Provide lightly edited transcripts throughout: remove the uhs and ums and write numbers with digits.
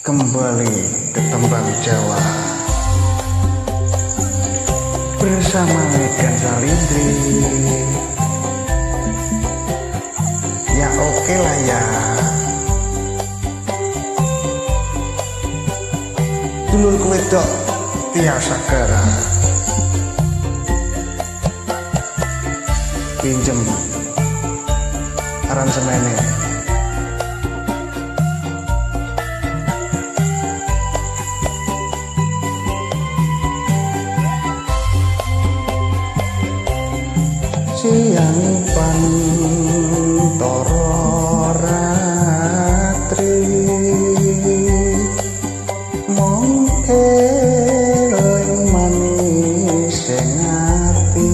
kembali ke Tembang Jawa bersama Megan Salindri. Ya oke lah ya. Dulur wedok tiasa gara pinjem aransemennya. Siang pantoro ratri mongke eling manis sing ati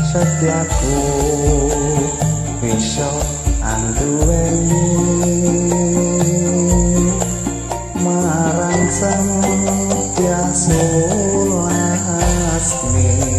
setiaku bisa anduweni marang sang tiasa lasmi.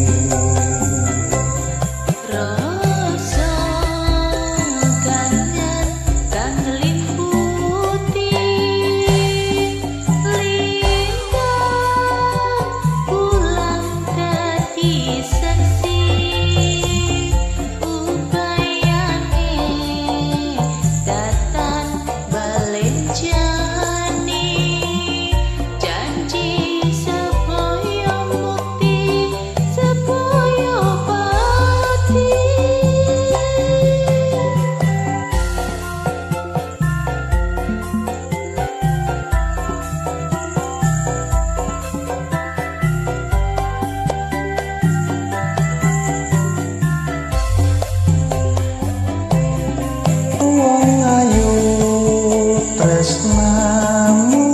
Tresnamu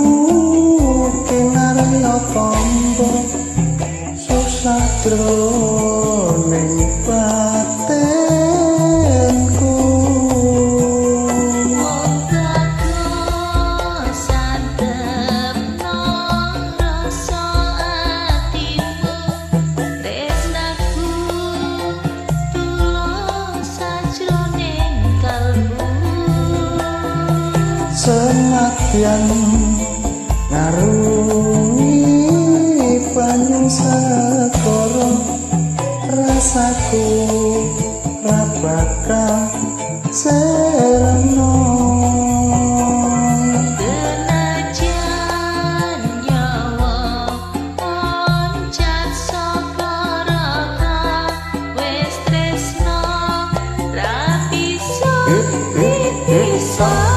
kinarya tombo susah jroning batinku. Moga santepno rasa atimu, tresnaku tulus sajroning kalbu. Senadyan ngarungi banyu sekara rasaku ra bakal sereno. Senajan nyawa oncat saka raka, wis tresno ra bisa dipisah.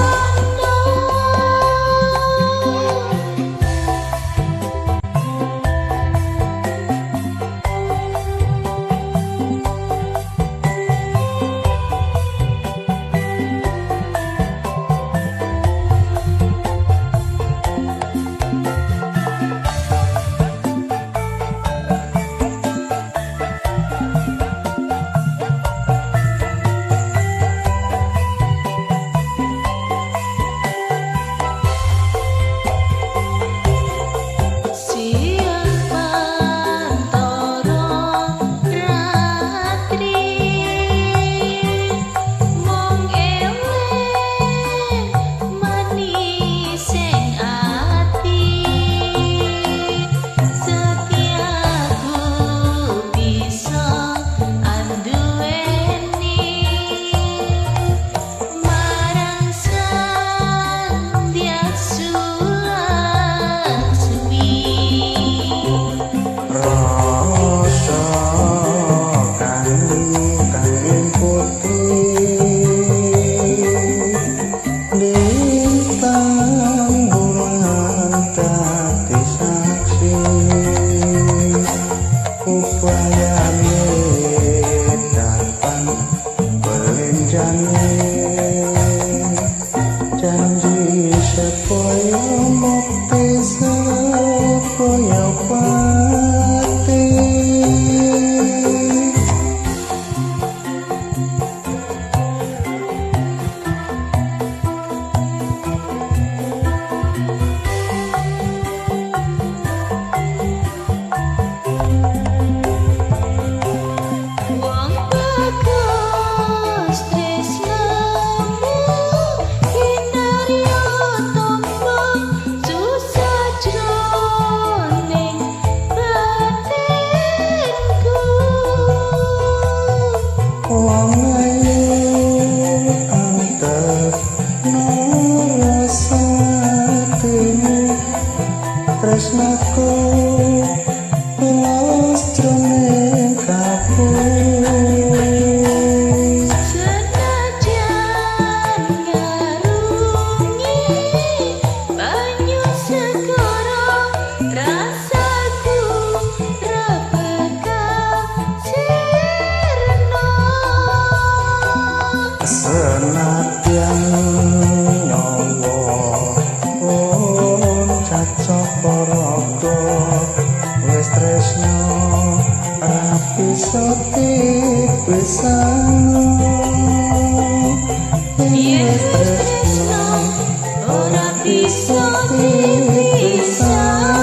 wis tresno ora bisa dipisah.